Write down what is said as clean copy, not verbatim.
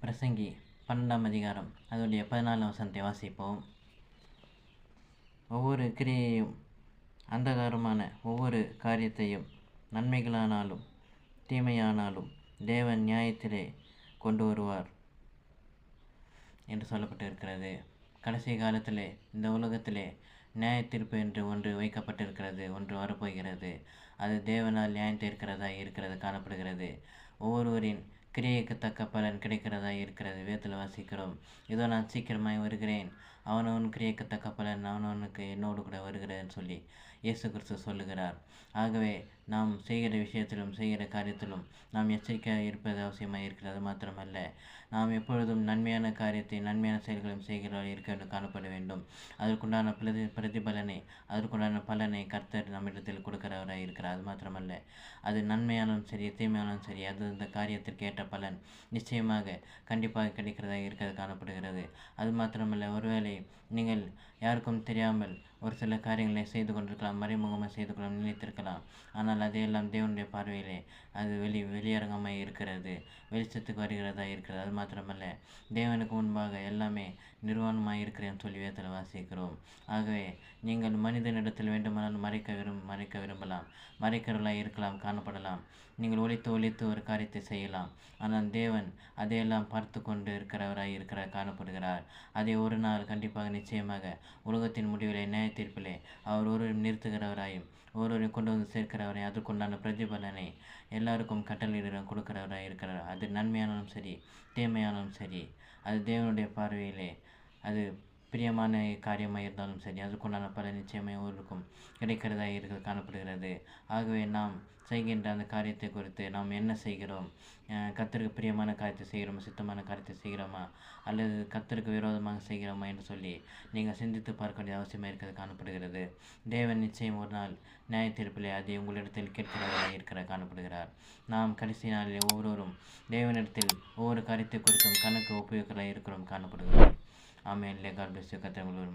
பிரசங்கி 12ஆம் அதிகாரம் அதனுடைய 14ஆம் வசனத்தை வாசிப்போம். ஒவ்வொரு கிரியையும் அந்தகாரமான ஒவ்வொரு காரியத்தையும் நன்மைகளானாலும் தீமையானாலும் தேவன் நியாயத்திலே கொண்டு வருவார் என்று சொல்லப்பட்டிருக்கிறது. கடைசி காலத்திலே இந்த உலகத்திலே நியாயத்தீர்ப்பு என்று ஒன்று வைக்கப்பட்டிருக்கிறது, ஒன்று வரப்போகிறது. அது தேவனால் நியாயம் தீர்க்கிறதா இருக்கிறது காணப்படுகிறது. ஒவ்வொருவரின் கிரியைக்கு தக்க பலன் கிடைக்கிறதா இருக்கிறது. வேதத்தில் வாசிக்கிறோம், இதோ நான் சீக்கிரமாய் வருகிறேன், அவனவன் கிரியைக்கு தக்க பலன் அவனவனுக்கு என்னோடு கூட வருகிறேன்னு சொல்லி இயேசு கிறிஸ்து சொல்லுகிறார். ஆகவே நாம் செய்கிற விஷயத்திலும் செய்கிற காரியத்திலும் நாம் எச்சரிக்கையாக இருப்பது அவசியமாக இருக்கிறது. மாத்திரமல்ல, நாம் எப்பொழுதும் நன்மையான காரியத்தை நன்மையான செயல்களையும் செய்கிறவர்கள் இருக்க வேண்டும், காணப்பட வேண்டும். அதற்குண்டான பிரதிபலனை அதற்குண்டான பலனை கர்த்தர் நம்மிடத்தில் கொடுக்கிறவராக இருக்கிறார். அது மாத்திரமல்ல, அது நன்மையானாலும் சரி தீமையானாலும் சரி அது அந்த காரியத்திற்கு ஏற்ற பலன் நிச்சயமாக கண்டிப்பாக கிடைக்கிறதாக இருக்கிறது காணப்படுகிறது. அது மாத்திரமல்ல, ஒருவேளை நீங்கள் யாருக்கும் தெரியாமல் ஒரு சில காரியங்களை செய்து கொண்டிருக்கலாம், மறைமுகமாக செய்து கொள்ள நினைத்திருக்கலாம். ஆனால் அதையெல்லாம் தேவனுடைய பார்வையிலே அது வெளியரங்கமாக இருக்கிறது, வெளிச்சத்துக்கு வருகிறதா இருக்கிறது. அது மாத்திரமல்ல, தேவனுக்கு முன்பாக எல்லாமே நிர்வாணமாக இருக்கிறேன்னு சொல்லி வேதத்தில் வாசிக்கிறோம். ஆகவே நீங்கள் மனிதனிடத்தில் வேண்டுமானால் மறைக்க விரும்பலாம், மறைக்கிறவர்களாக இருக்கலாம், காணப்படலாம். நீங்கள் ஒளித்து ஒரு காரியத்தை செய்யலாம். ஆனால் தேவன் அதையெல்லாம் பார்த்து கொண்டு இருக்கிறார் காணப்படுகிறார். அதை ஒரு நாள் கண்டிப்பாக நிச்சயமாக உலகத்தின் முடிவிலே நியாய தீர்ப்பிலே அவர் ஒருவரும் நிறுத்துகிறவராயும் ஒருவரையும் கொண்டு வந்து சேர்க்கிறவரையும் அதற்குண்டான பிரதிபலனை எல்லாருக்கும் கட்டளையிடம் கொடுக்கிறவராக இருக்கிறார். அது நன்மையானாலும் சரி தீமையானாலும் சரி அது தேவனுடைய பார்வையிலே அது பிரியமான காரியமாக இருந்தாலும் சரி அதுக்குண்டான பல நிச்சயமாக ஒருவருக்கும் கிடைக்கிறதா இருக்கிறது காணப்படுகிறது. ஆகவே நாம் செய்கின்ற அந்த காரியத்தை குறித்து நாம் என்ன செய்கிறோம், கர்த்தருக்கு பிரியமான காரியத்தை செய்கிறோமா, சித்தமான காரியத்தை செய்கிறோமா, அல்லது கர்த்தருக்கு விரோதமாக செய்கிறோமா என்று சொல்லி நீங்கள் சிந்தித்து பார்க்க வேண்டிய அவசியமாக இருக்கிறது காணப்படுகிறது. தேவன் நிச்சயம் ஒரு நாள் நியாய தீர்ப்பிலே அதை உங்களிடத்தில் கேட்கிறவராக இருக்கிற காணப்படுகிறார். நாம் கடைசி நாளில் ஒவ்வொருவரும் தேவனிடத்தில் ஒவ்வொரு காரியத்தை குறித்தும் கணக்கு ஒப்புவிக்கலாக இருக்கிறோம் காணப்படுகிறோம். ஆமென். God bless you. கர்த்தர் உங்களை